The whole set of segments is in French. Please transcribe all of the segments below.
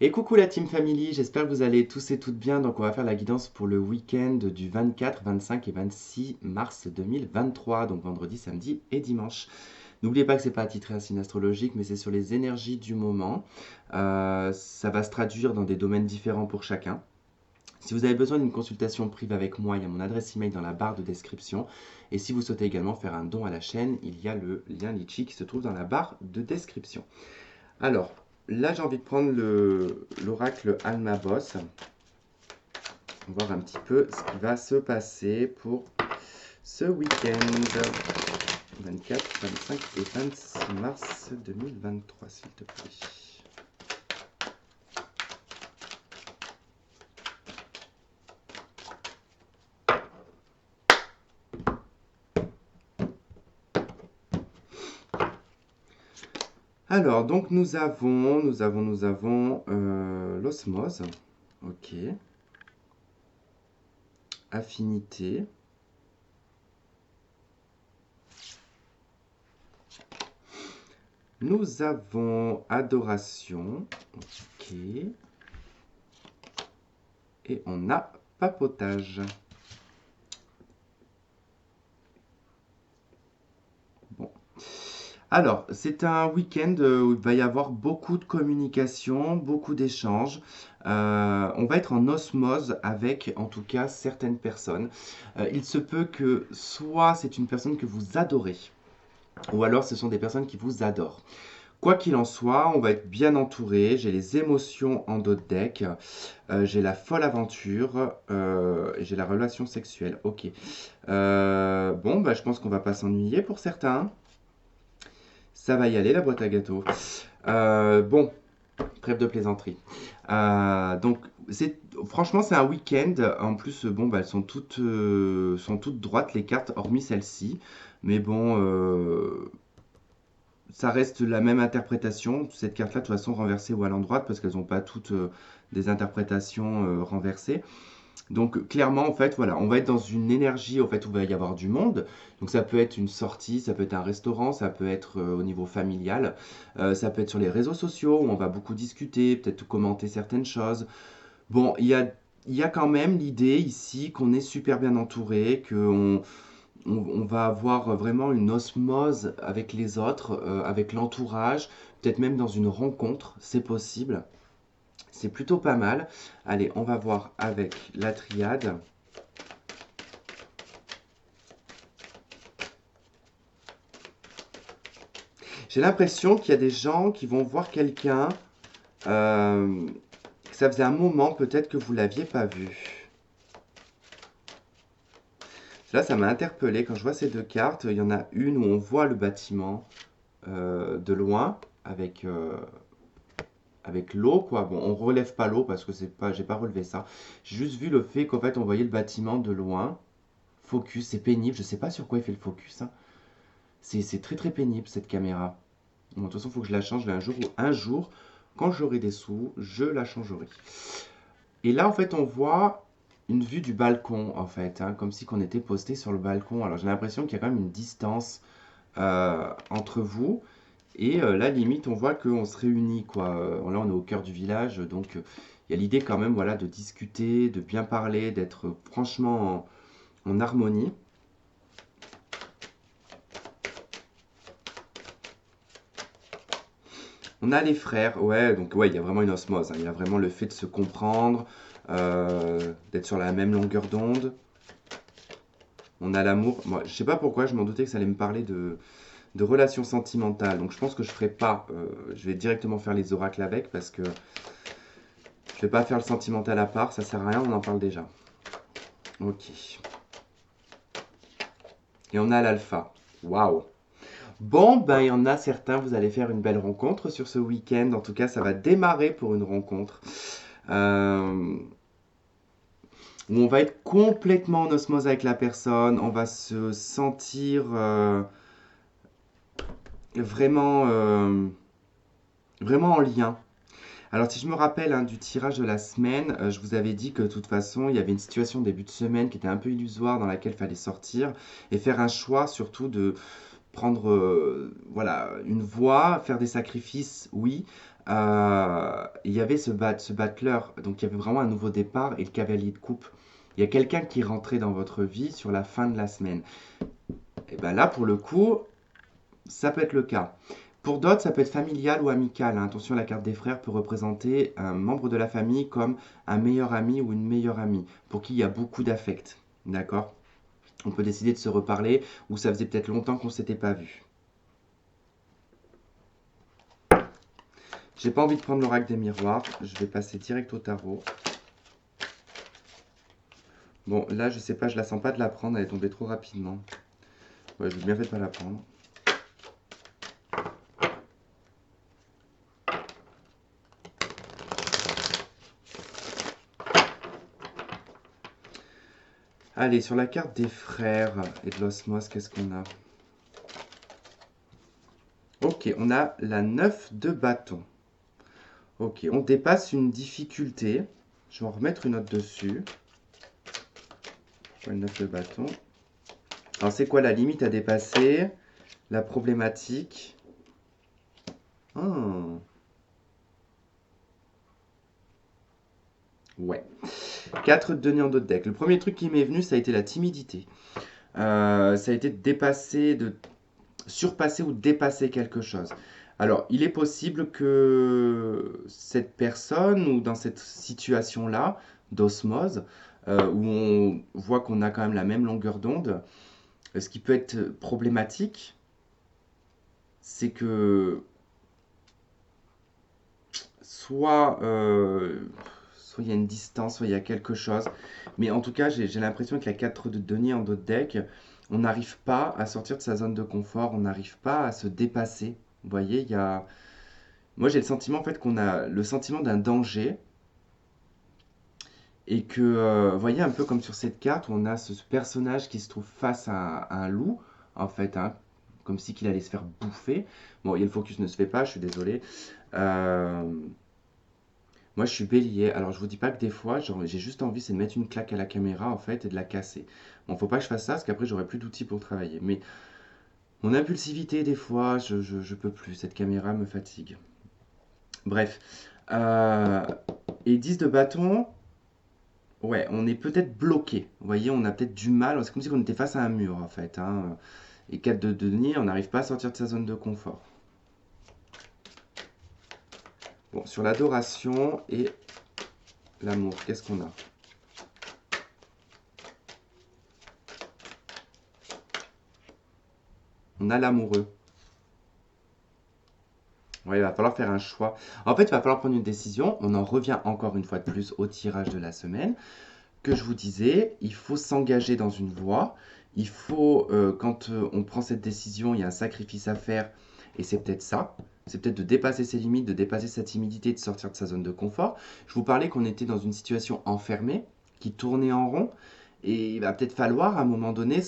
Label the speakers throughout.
Speaker 1: Et coucou la Team Family, j'espère que vous allez tous et toutes bien. Donc on va faire la guidance pour le week-end du 24, 25 et 26 mars 2023, donc vendredi, samedi et dimanche. N'oubliez pas que c'est pas attitré à signe astrologique, mais c'est sur les énergies du moment. Ça va se traduire dans des domaines différents pour chacun. Si vous avez besoin d'une consultation privée avec moi, il y a mon adresse email dans la barre de description. Et si vous souhaitez également faire un don à la chaîne, il y a le lien Litchi qui se trouve dans la barre de description. Alors, là, j'ai envie de prendre l'oracle Alma Boss, voir un petit peu ce qui va se passer pour ce week-end 24, 25 et 26 mars 2023, s'il te plaît. Alors, donc nous avons l'osmose, ok, affinité, nous avons adoration, ok, et on a papotage. Bon. Alors, c'est un week-end où il va y avoir beaucoup de communication, beaucoup d'échanges. On va être en osmose avec, en tout cas, certaines personnes. Il se peut que soit c'est une personne que vous adorez, ou alors ce sont des personnes qui vous adorent. Quoi qu'il en soit, on va être bien entouré. J'ai les émotions en dos de deck, j'ai la folle aventure, et j'ai la relation sexuelle. Ok. Bon, bah, je pense qu'on va pas s'ennuyer pour certains. Ça va y aller, la boîte à gâteaux. Bon, trêve de plaisanterie. Donc, franchement, c'est un week-end. En plus, bon, bah, elles sont toutes droites, les cartes, hormis celle-ci. Mais bon, ça reste la même interprétation. Cette carte-là, de toute façon, renversée ou à l'endroite, parce qu'elles n'ont pas toutes des interprétations renversées. Donc clairement, en fait, voilà, on va être dans une énergie en fait, où il va y avoir du monde. Donc ça peut être une sortie, ça peut être un restaurant, ça peut être au niveau familial, ça peut être sur les réseaux sociaux où on va beaucoup discuter, peut-être commenter certaines choses. Bon, il y a quand même l'idée ici qu'on est super bien entouré, on va avoir vraiment une osmose avec les autres, avec l'entourage, peut-être même dans une rencontre, c'est possible. C'est plutôt pas mal. Allez, on va voir avec la triade. J'ai l'impression qu'il y a des gens qui vont voir quelqu'un. euh, Ça faisait un moment peut-être que vous ne l'aviez pas vu. Là, ça m'a interpellé. Quand je vois ces deux cartes, il y en a une où on voit le bâtiment de loin avec l'eau, quoi. Bon, on relève pas l'eau parce que c'est pas, j'ai pas relevé ça. J'ai juste vu le fait qu'en fait, on voyait le bâtiment de loin. Focus, c'est pénible. Je sais pas sur quoi il fait le focus, hein. C'est très très pénible cette caméra. Bon, de toute façon, il faut que je la change un jour, quand j'aurai des sous, je la changerai. Et là, en fait, on voit une vue du balcon, en fait, hein, comme si on était posté sur le balcon. Alors, j'ai l'impression qu'il y a quand même une distance entre vous. Et là, limite, on voit qu'on se réunit, quoi. Là, on est au cœur du village, donc il y a l'idée quand même, voilà, de discuter, de bien parler, d'être franchement en harmonie. On a les frères, ouais, donc ouais, il y a vraiment une osmose, hein. Il y a vraiment le fait de se comprendre, d'être sur la même longueur d'onde. On a l'amour. Moi, je sais pas pourquoi, je m'en doutais que ça allait me parler de relations sentimentales. Donc je pense que je ferai pas. Je vais directement faire les oracles avec parce que je vais pas faire le sentimental à part, ça sert à rien, on en parle déjà. Ok. Et on a l'alpha. Waouh. Bon, ben il y en a certains, vous allez faire une belle rencontre sur ce week-end. En tout cas, ça va démarrer pour une rencontre. Euh, où on va être complètement en osmose avec la personne, on va se sentir vraiment, vraiment en lien. Alors si je me rappelle hein, du tirage de la semaine, je vous avais dit que de toute façon, il y avait une situation début de semaine qui était un peu illusoire dans laquelle il fallait sortir et faire un choix surtout de prendre voilà, une voie, faire des sacrifices, oui, il y avait ce battleur, donc il y avait vraiment un nouveau départ et le cavalier de coupe. Il y a quelqu'un qui rentrait dans votre vie sur la fin de la semaine. Et bien là, pour le coup, ça peut être le cas. Pour d'autres, ça peut être familial ou amical, hein. Attention, la carte des frères peut représenter un membre de la famille comme un meilleur ami ou une meilleure amie, pour qui il y a beaucoup d'affect. D'accord? On peut décider de se reparler, ou ça faisait peut-être longtemps qu'on ne s'était pas vu. J'ai pas envie de prendre l'oracle des miroirs, je vais passer direct au tarot. Bon, là, je sais pas, je la sens pas de la prendre, elle est tombée trop rapidement. Ouais, j'ai bien fait de pas la prendre. Allez, sur la carte des frères et de l'osmose, qu'est-ce qu'on a? Ok, on a la 9 de bâton. Ok, on dépasse une difficulté. Je vais en remettre une autre dessus. Une 9 de bâton. Alors, c'est quoi la limite à dépasser? La problématique. Ah. Ouais. 4 de denier en dos de deck. Le premier truc qui m'est venu, ça a été la timidité. Ça a été de dépasser, de surpasser ou dépasser quelque chose. Alors, il est possible que cette personne ou dans cette situation-là d'osmose, où on voit qu'on a quand même la même longueur d'onde, ce qui peut être problématique, c'est que soit, soit il y a une distance, soit il y a quelque chose. Mais en tout cas, j'ai l'impression que la 4 de denier en dos de deck, on n'arrive pas à sortir de sa zone de confort, on n'arrive pas à se dépasser. Vous voyez, il y a... Moi, j'ai le sentiment en fait qu'on a le sentiment d'un danger et que, vous voyez, un peu comme sur cette carte où on a ce personnage qui se trouve face à un loup, en fait, hein, comme si qu'il allait se faire bouffer. Bon, et le focus ne se fait pas, je suis désolé. Euh, Moi, je suis bélier. Alors, je vous dis pas que des fois, j'ai juste envie, c'est de mettre une claque à la caméra, en fait, et de la casser. Bon, faut pas que je fasse ça, parce qu'après, j'aurai plus d'outils pour travailler. Mais mon impulsivité, des fois, je peux plus. Cette caméra me fatigue. Bref. Euh, et 10 de bâton, ouais, on est peut-être bloqué. Vous voyez, on a peut-être du mal. C'est comme si on était face à un mur, en fait, hein. Et 4 de denier, on n'arrive pas à sortir de sa zone de confort. Bon, sur l'adoration et l'amour, qu'est-ce qu'on a? On a l'amoureux. Ouais, il va falloir faire un choix. En fait, il va falloir prendre une décision. On en revient encore une fois de plus au tirage de la semaine. Que je vous disais, il faut s'engager dans une voie. Il faut, quand on prend cette décision, il y a un sacrifice à faire. Et c'est peut-être ça. C'est peut-être de dépasser ses limites, de dépasser sa timidité, de sortir de sa zone de confort. Je vous parlais qu'on était dans une situation enfermée, qui tournait en rond. Et il va peut-être falloir à un moment donné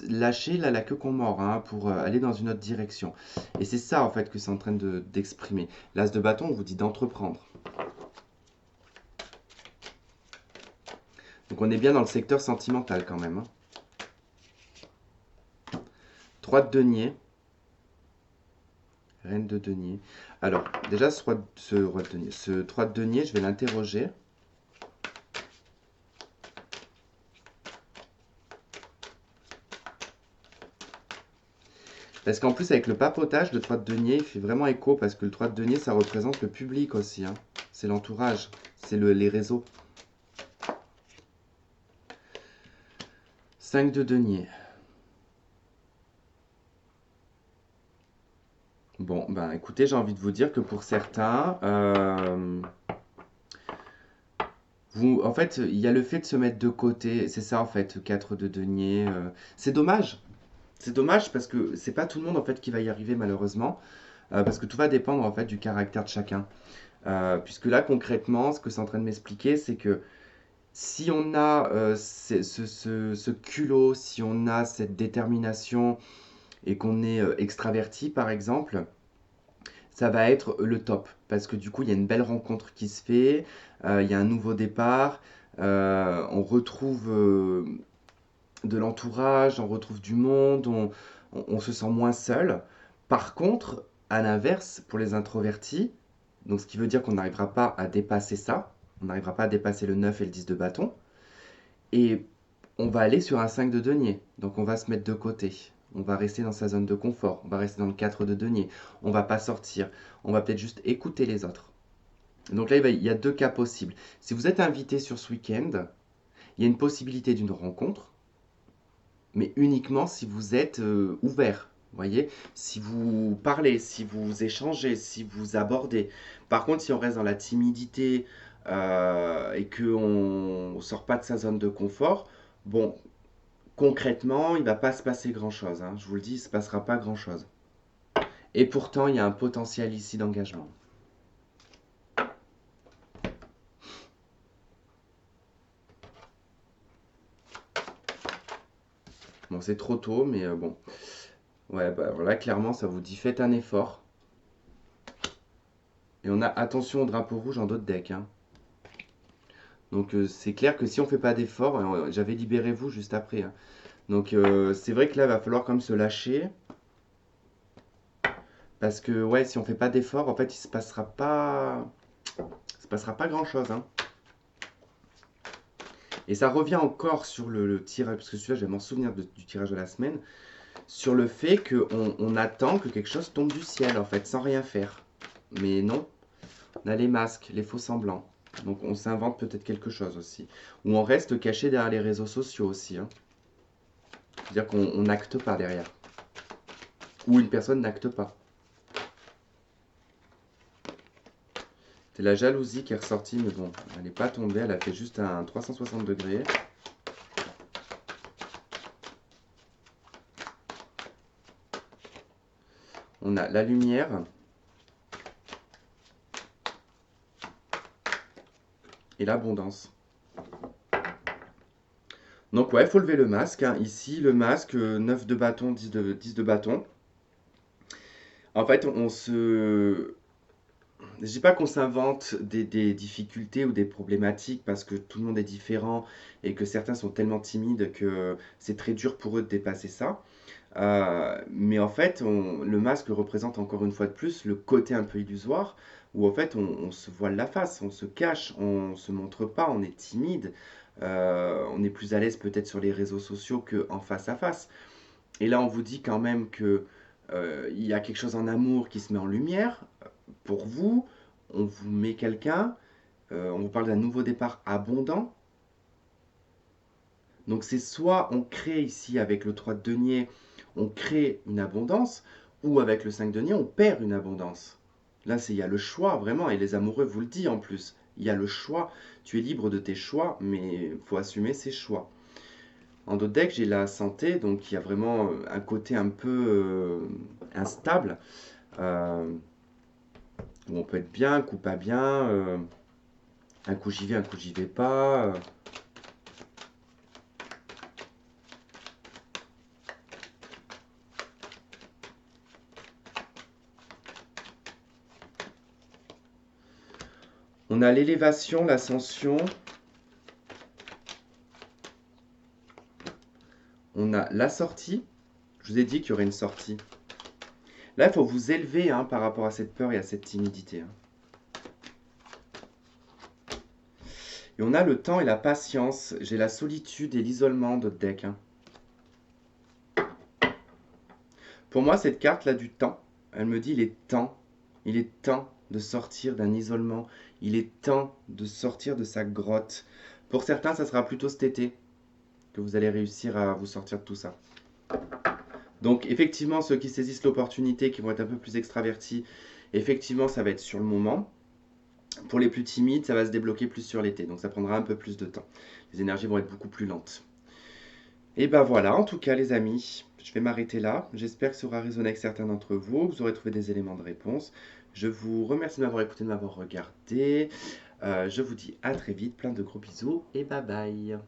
Speaker 1: lâcher la queue qu'on mord, hein, pour aller dans une autre direction. Et c'est ça en fait que c'est en train d'exprimer. L'as de bâton, on vous dit d'entreprendre. Donc on est bien dans le secteur sentimental quand même, hein. 3 de denier. Reine de denier. Alors, déjà, roi de denier, ce 3 de denier, je vais l'interroger. Parce qu'en plus, avec le papotage, le 3 de denier, il fait vraiment écho, parce que le 3 de denier, ça représente le public aussi, hein. C'est l'entourage, c'est les réseaux. 5 de denier. Bon, ben écoutez, j'ai envie de vous dire que pour certains, en fait, il y a le fait de se mettre de côté, c'est ça en fait, 4 de denier. C'est dommage. C'est dommage parce que c'est pas tout le monde en fait qui va y arriver malheureusement, parce que tout va dépendre en fait du caractère de chacun. Puisque là concrètement, ce que c'est en train de m'expliquer, c'est que si on a ce culot, si on a cette détermination et qu'on est extraverti par exemple, ça va être le top. Parce que du coup, il y a une belle rencontre qui se fait, il y a un nouveau départ, on retrouve de l'entourage, on retrouve du monde, on se sent moins seul. Par contre, à l'inverse, pour les introvertis, Donc ce qui veut dire qu'on n'arrivera pas à dépasser ça. On n'arrivera pas à dépasser le 9 et le 10 de bâton. Et on va aller sur un 5 de denier. Donc on va se mettre de côté. On va rester dans sa zone de confort. On va rester dans le 4 de denier. On va pas sortir. On va peut-être juste écouter les autres. Donc là, il y a deux cas possibles. Si vous êtes invité sur ce week-end, il y a une possibilité d'une rencontre, mais uniquement si vous êtes ouvert. Vous voyez, si vous parlez, si vous échangez, si vous abordez. Par contre, si on reste dans la timidité et qu'on ne sort pas de sa zone de confort, bon, concrètement, il ne va pas se passer grand-chose, hein. Je vous le dis, il ne se passera pas grand-chose. Et pourtant, il y a un potentiel ici d'engagement. Bon, c'est trop tôt, mais bon. Ouais, bah voilà, clairement, ça vous dit faites un effort. Et on a attention au drapeau rouge en d'autres decks, hein. Donc c'est clair que si on fait pas d'effort, j'avais libérez-vous juste après, hein. Donc c'est vrai que là, il va falloir quand même se lâcher. Parce que ouais, si on fait pas d'effort, en fait, il se passera pas grand-chose, hein. Et ça revient encore sur le tirage, parce que celui-là, je vais m'en souvenir du tirage de la semaine, sur le fait qu'on attend que quelque chose tombe du ciel, en fait, sans rien faire. Mais non, on a les masques, les faux semblants. Donc on s'invente peut-être quelque chose aussi. Ou on reste caché derrière les réseaux sociaux aussi, hein. C'est-à-dire qu'on n'acte pas derrière. Ou une personne n'acte pas. C'est la jalousie qui est ressortie, mais bon, elle n'est pas tombée, elle a fait juste un 360 degrés. On a la lumière. Et l'abondance. Donc ouais, il faut lever le masque, hein. Ici, le masque, 9 de bâton, 10 de bâton. En fait, on se... Je dis pas qu'on s'invente des difficultés ou des problématiques parce que tout le monde est différent et que certains sont tellement timides que c'est très dur pour eux de dépasser ça. Mais en fait, le masque représente encore une fois de plus le côté un peu illusoire où en fait on se voile la face, on se cache, on se montre pas, on est timide, on est plus à l'aise peut-être sur les réseaux sociaux qu'en face à face. Et là, on vous dit quand même que il y a quelque chose en amour qui se met en lumière pour vous. On vous met quelqu'un, on vous parle d'un nouveau départ abondant. Donc c'est soit on crée ici avec le 3 de denier, on crée une abondance, ou avec le 5 de denier, on perd une abondance. Là, il y a le choix, vraiment, et les amoureux vous le disent en plus. Il y a le choix, tu es libre de tes choix, mais il faut assumer ses choix. En d'autres decks, j'ai la santé, donc il y a vraiment un côté un peu instable, euh, où on peut être bien, un coup pas bien, un coup j'y vais, un coup j'y vais pas. On a l'élévation, l'ascension, on a la sortie. Je vous ai dit qu'il y aurait une sortie. Là, il faut vous élever hein, par rapport à cette peur et à cette timidité, hein. Et on a le temps et la patience. J'ai la solitude et l'isolement de deck, hein. Pour moi, cette carte-là du temps, elle me dit il est temps de sortir d'un isolement. Il est temps de sortir de sa grotte. Pour certains, ça sera plutôt cet été que vous allez réussir à vous sortir de tout ça. Donc effectivement, ceux qui saisissent l'opportunité, qui vont être un peu plus extravertis, effectivement, ça va être sur le moment. Pour les plus timides, ça va se débloquer plus sur l'été, donc ça prendra un peu plus de temps. Les énergies vont être beaucoup plus lentes. Et ben voilà, en tout cas les amis, je vais m'arrêter là. J'espère que ça aura résonné avec certains d'entre vous, que vous aurez trouvé des éléments de réponse. Je vous remercie de m'avoir écouté, de m'avoir regardé. Je vous dis à très vite, plein de gros bisous et bye bye.